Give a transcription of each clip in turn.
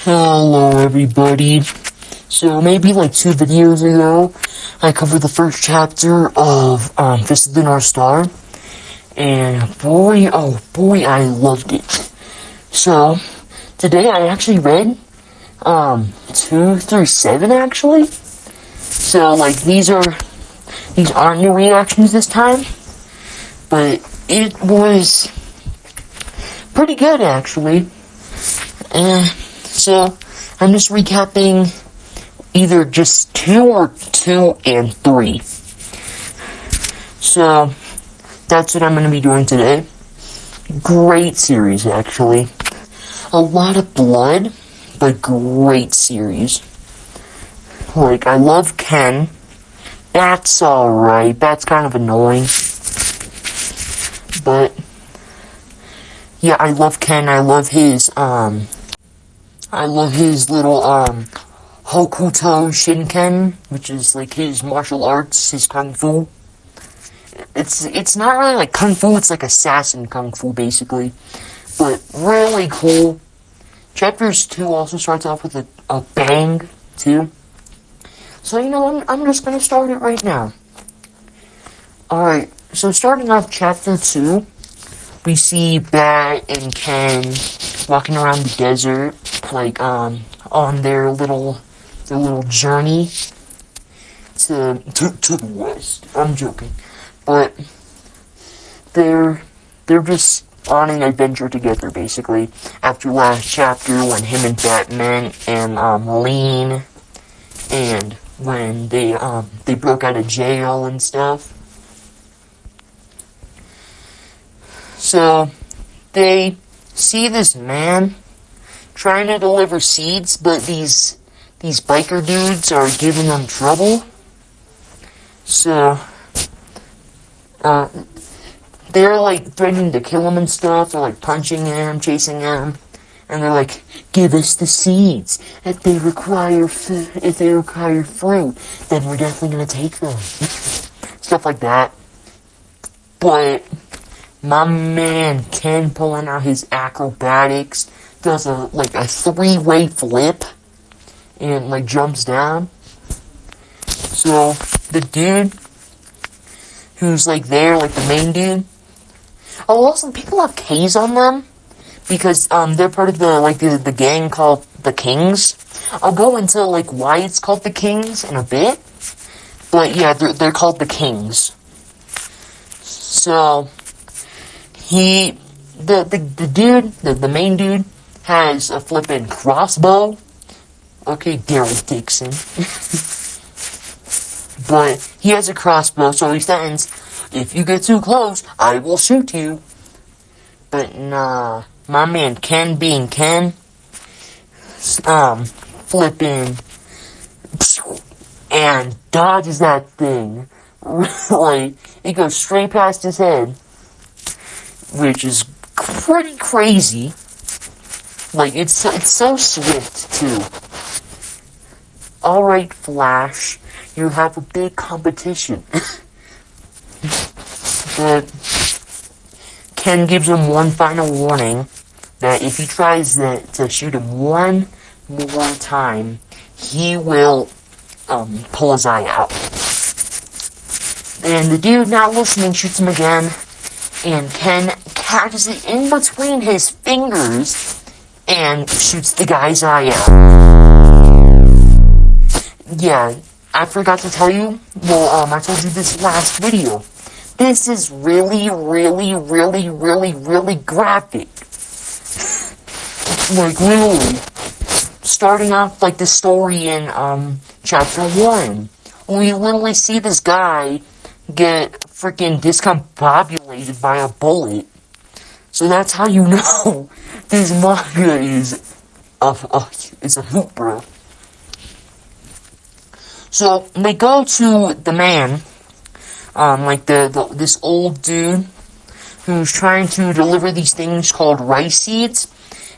Hello everybody. So maybe like 2 videos ago, I covered the first chapter of Fist of the North Star, and boy, oh boy, I loved it. So today I actually read 2 through 7 actually. So like these aren't new reactions this time, but it was pretty good actually. And so I'm just recapping either just 2 or 2 and 3. So that's what I'm going to be doing today. Great series, actually. A lot of blood, but great series. Like, I love Ken. That's alright. That's kind of annoying. But yeah, I love Ken. I love his little, Hokuto Shinken, which is, like, his martial arts, his kung fu. It's not really like kung fu, it's like assassin kung fu, basically. But really cool. Chapters 2 also starts off with a bang, too. So, you know, I'm just gonna start it right now. Alright, so starting off Chapter 2, we see Bat and Ken walking around the desert, like, on their little journey to the west. I'm joking. But they're just on an adventure together, basically. After last chapter, when him and Batman and Lean, and when they broke out of jail and stuff. So they see this man trying to deliver seeds, but these biker dudes are giving them trouble. So they're like threatening to kill him and stuff. They're like punching him, chasing him, and they're like, "Give us the seeds. If they require fruit, then we're definitely gonna take them." Stuff like that. But my man Ken, pulling out his acrobatics, does a 3-way flip and like jumps down. So the dude who's like there, like the main dude. Oh, also people have K's on them because they're part of the gang called the Kings. I'll go into like why it's called the Kings in a bit. But yeah, they're called the Kings. So the main dude has a flippin' crossbow. Okay, Daryl Dixon. But he has a crossbow, so he threatens, "If you get too close, I will shoot you." But nah, my man Ken being Ken, flippin' and dodges that thing. Like, it goes straight past his head, which is pretty crazy. Like, it's so swift, too. Alright, Flash, you have a big competition. But Ken gives him one final warning that if he tries to shoot him one more time, he will pull his eye out. And the dude, not listening, shoots him again, and Ken catches it in between his fingers and shoots the guy's eye out. Yeah, I forgot to tell you. Well, I told you this last video. This is really, really, really, really, really graphic. Like, literally. Starting off, like, the story in, Chapter 1. We literally see this guy get freaking discombobulated by a bullet. So that's how you know this manga is a hoot, bro. So they go to the man, this old dude who's trying to deliver these things called rice seeds,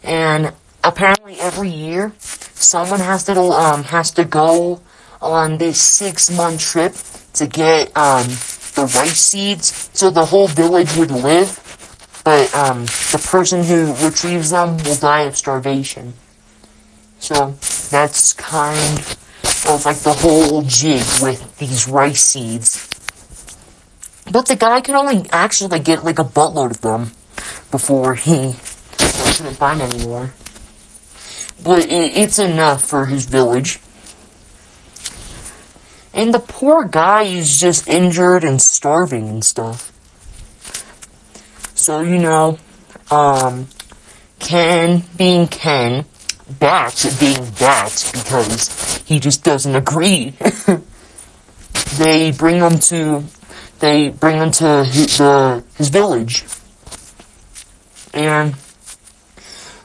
and apparently every year someone has to go on this 6-month trip to get the rice seeds so the whole village would live. But the person who retrieves them will die of starvation. So, that's kind of like the whole jig with these rice seeds. But the guy could only actually like get like a buttload of them before he couldn't find any more. But it's enough for his village. And the poor guy is just injured and starving and stuff. So, Ken being Ken, Bat being Bat, because he just doesn't agree. They bring him to his village. And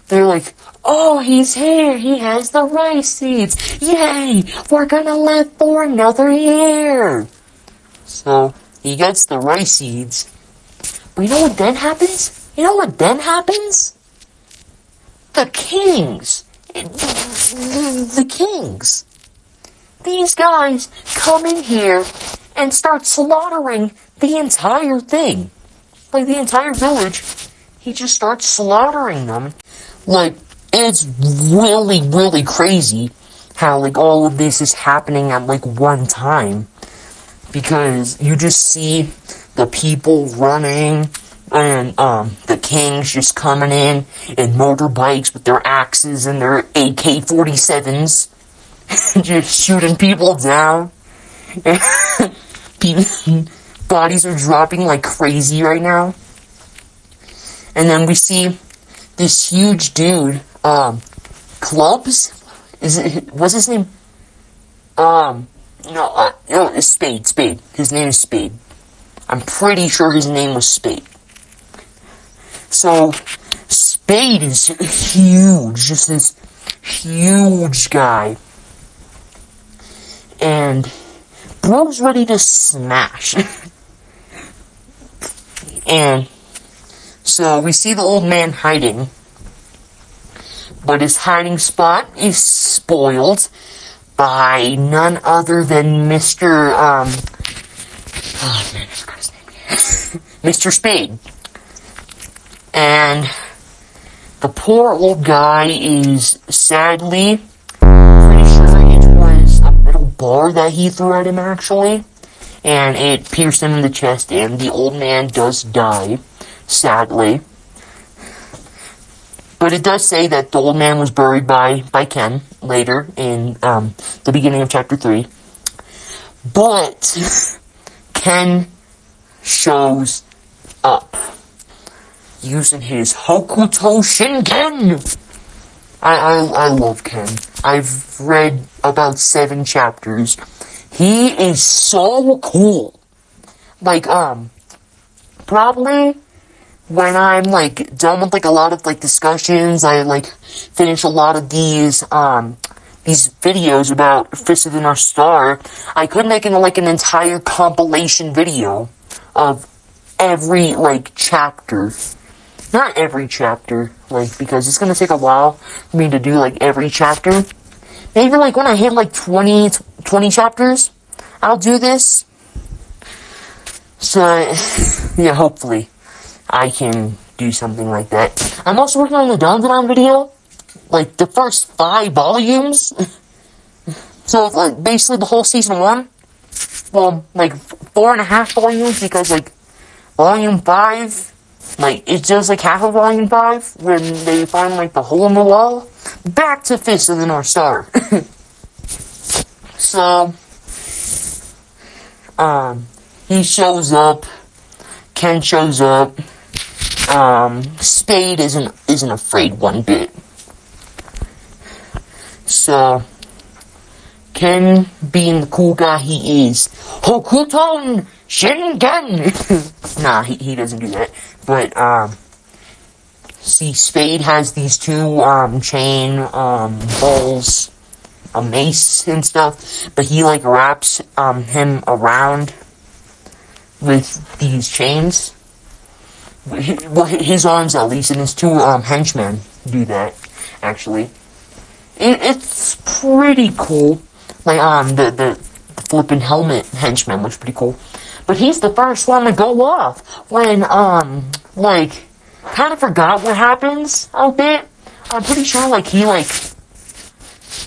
they're like, oh, he's here, he has the rice seeds, yay, we're gonna live for another year. So, he gets the rice seeds. But you know what then happens? The kings. The kings. These guys come in here and start slaughtering the entire thing. Like, the entire village. He just starts slaughtering them. Like, it's really, really crazy how, like, all of this is happening at, like, one time. Because you just see the people running, and, the kings just coming in motorbikes with their axes and their AK-47s, just shooting people down. Bodies are dropping like crazy right now. And then we see this huge dude, Clubs? What's his name? It's Spade. His name is Spade. I'm pretty sure his name was Spade. So, Spade is huge, just this huge guy. And bro's ready to smash. And so we see the old man hiding. But his hiding spot is spoiled by none other than Mr. I forgot his name. Mr. Spade. And the poor old guy is sadly pretty sure it was a metal bar that he threw at him, actually. And it pierced him in the chest, and the old man does die, sadly. But it does say that the old man was buried by Ken later in the beginning of chapter 3. But Ken shows up using his Hokuto Shinken. I love Ken. I've read about 7 chapters. He is so cool. Like, probably when I'm, like, done with, like, a lot of, like, discussions, I, like, finish a lot of these videos about Fist of the North Star, I could make an entire compilation video of every, like, chapter. Not every chapter, like, because it's gonna take a while for me to do, like, every chapter. Maybe, like, when I hit, like, 20 chapters, I'll do this. So, yeah, hopefully I can do something like that. I'm also working on the Down video, like, the first 5 volumes. So, like, basically the whole season 1. Well, like, 4.5 volumes, because, like, volume 5... like, it's just like half of volume 5, when they find, like, the hole in the wall. Back to Fist of the North Star. So, he shows up, Ken shows up, Spade isn't afraid one bit. So, Ken, being the cool guy he is, Hokuton Shinken! Nah, he doesn't do that. But, see, Spade has these 2, chain, balls, a mace and stuff, but he, like, wraps, him around with these chains. Well, his arms, at least, and his 2, henchmen do that, actually. It's pretty cool. Like, the flippin' helmet henchman looks pretty cool. But he's the first one to go off when, like, kind of forgot what happens a bit. I'm pretty sure, like, he, like,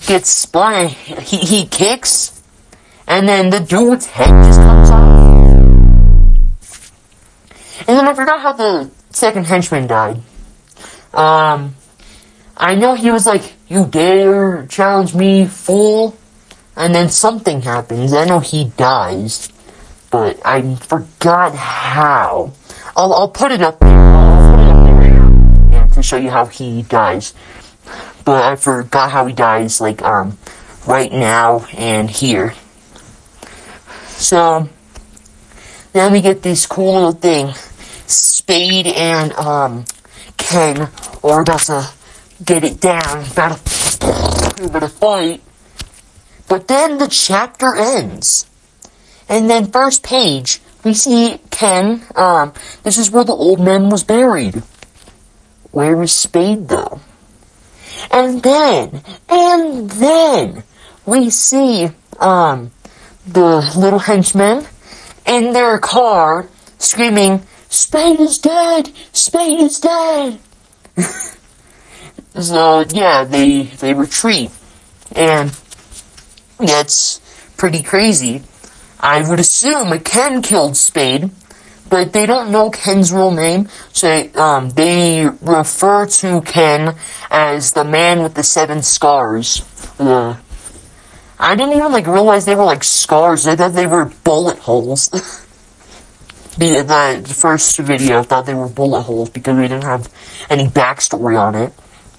gets spun, he kicks, and then the dude's head just comes off. And then I forgot how the second henchman died. I know he was like, "You dare challenge me, fool?" And then something happens. I know he dies, but I forgot how. I'll put it up there. I'll put it up there, yeah, to show you how he dies. But I forgot how he dies, like, right now and here. So, then we get this cool little thing. Spade and, Ken are about to get it down, about to fight. But then the chapter ends. And then first page, we see Ken, this is where the old man was buried. Where is Spade, though? And then, we see, the little henchmen in their car screaming, "Spade is dead! Spade is dead!" So, yeah, they retreat. And that's pretty crazy. I would assume Ken killed Spade, but they don't know Ken's real name, so they refer to Ken as the man with the 7 scars. I didn't even realize they were scars. I thought they were bullet holes. The first video, I thought they were bullet holes because we didn't have any backstory on it.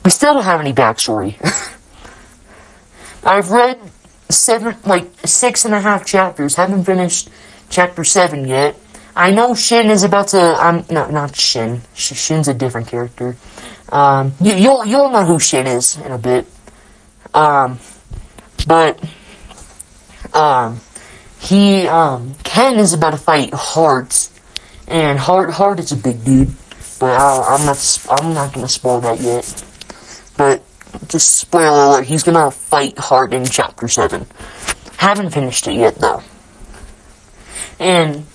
We still don't have any backstory. I've read 6.5 chapters. Haven't finished chapter 7 yet. I know Shin is about to. No, not Shin. Shin's a different character. You'll know who Shin is in a bit. But Ken is about to fight Hart, and Hart is a big dude. But I'm not gonna spoil that yet. But just spoiler alert, he's gonna fight Hart in chapter 7. Haven't finished it yet though. And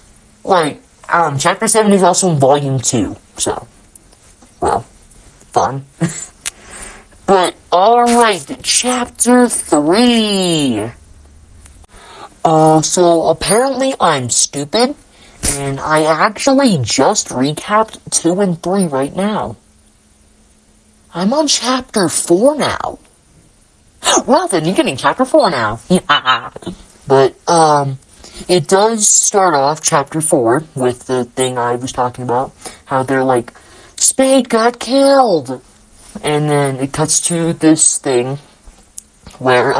chapter 7 is also in volume 2, so, well, fun. But, alright, chapter 3. So apparently I'm stupid, and I actually just recapped 2 and 3 right now. I'm on chapter 4 now. Well then, you're getting chapter 4 now. Yeah. But, it does start off chapter 4 with the thing I was talking about. How they're like, Spade got killed! And then it cuts to this thing where,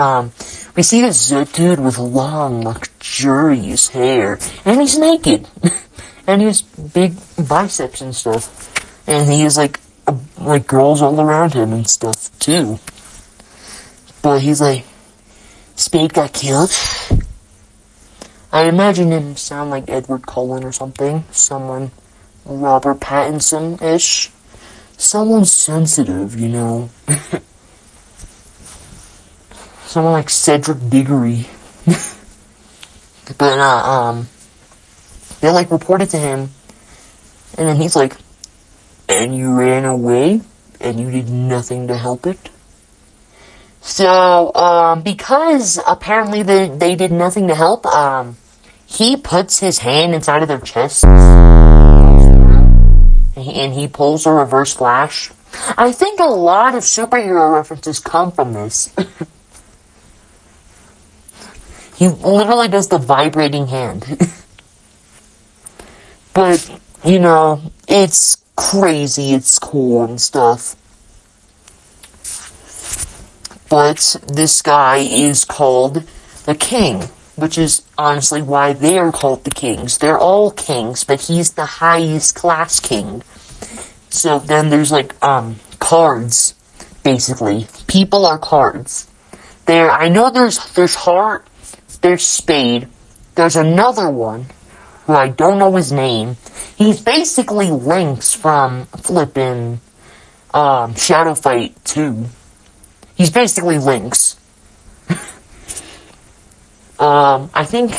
we see this dude with long, luxurious hair. And he's naked. And he has big biceps and stuff. And he has, girls all around him and stuff, too. But he's like, Spade got killed? I imagine him sound like Edward Cullen or something. Someone Robert Pattinson-ish. Someone sensitive, you know. Someone like Cedric Diggory. But, they, reported to him. And then he's like, and you ran away? And you did nothing to help it? So, because apparently they did nothing to help, he puts his hand inside of their chest, and he pulls a reverse flash. I think a lot of superhero references come from this. He literally does the vibrating hand. But, it's crazy, it's cool and stuff. But this guy is called the King, which is honestly why they are called the Kings. They're all kings, but he's the highest class king. So then there's cards, basically. People are cards. I know there's Hart, there's Spade, there's another one, who I don't know his name. He's basically Lynx from flippin' Shadow Fight 2. He's basically Lynx. I think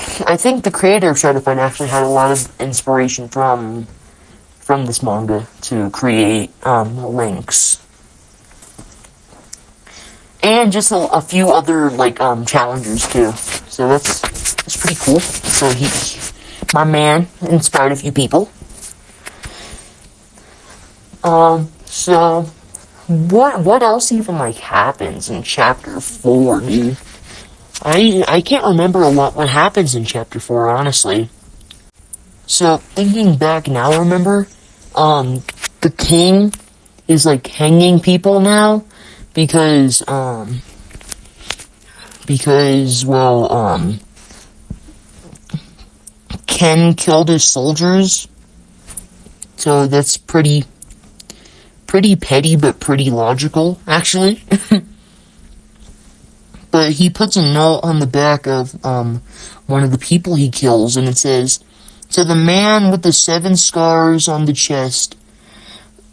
the creator of Shadow Fight actually had a lot of inspiration from this manga to create Lynx. And just a few other, like, challengers, too. So that's pretty cool. So my man inspired a few people. So, what else even, like, happens in Chapter 4, dude? I can't remember a lot what happens in Chapter 4, honestly. So, thinking back now, remember, the king is, like, hanging people now, because, Ken killed his soldiers, so that's pretty petty, but pretty logical, actually. But he puts a note on the back of, one of the people he kills, and it says, "To the man with the 7 scars on the chest,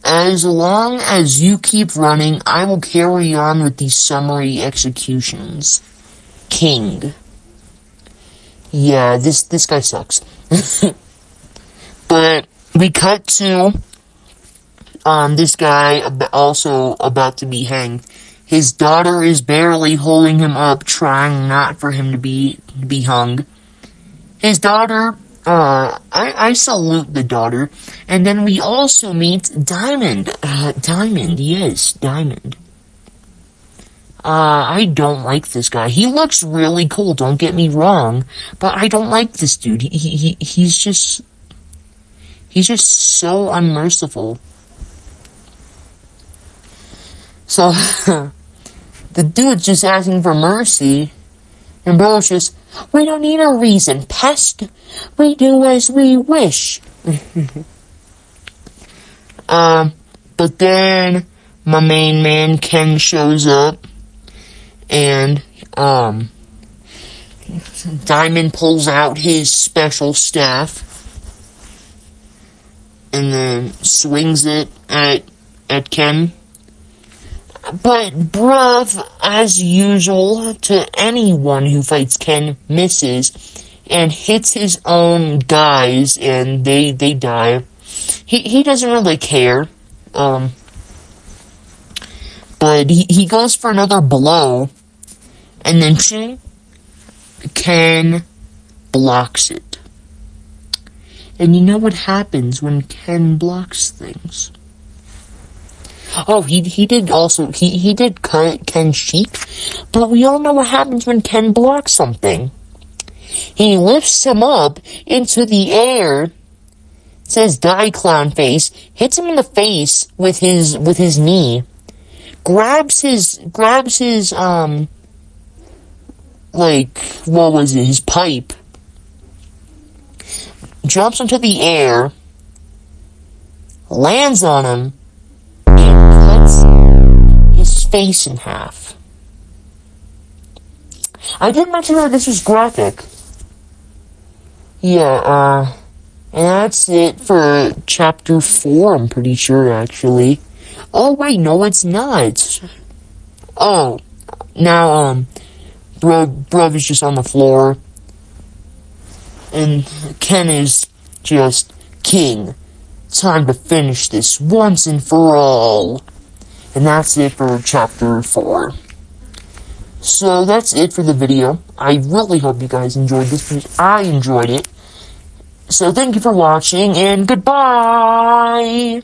as long as you keep running, I will carry on with these summary executions. King." Yeah, this guy sucks. But we cut to this guy also about to be hanged. His daughter is barely holding him up, trying not for him to be hung. His daughter, I salute the daughter. And then we also meet Diamond. Diamond. I don't like this guy. He looks really cool, don't get me wrong, but I don't like this dude. He's just so unmerciful. So, the dude's just asking for mercy, and Bro's just, "We don't need a reason, pest. We do as we wish." But then my main man, Ken, shows up, and, Diamond pulls out his special staff, and then swings it at Ken. But bruv, as usual, to anyone who fights Ken, misses, and hits his own guys, and they die. He doesn't really care, but he goes for another blow, and then Ken blocks it. And you know what happens when Ken blocks things? Oh, he did cut Ken's cheek, but we all know what happens when Ken blocks something. He lifts him up into the air, says "Die, clown face," hits him in the face with his knee, grabs his like, what was it, his pipe, jumps into the air, lands on him, his face in half. I did mention that this was graphic. Yeah, and that's it for Chapter 4, I'm pretty sure, actually. Oh, wait, no, it's not. Oh, now, Bruv is just on the floor, and Ken is just, "King, time to finish this once and for all." And that's it for Chapter 4. So that's it for the video. I really hope you guys enjoyed this, because I enjoyed it. So thank you for watching, and goodbye!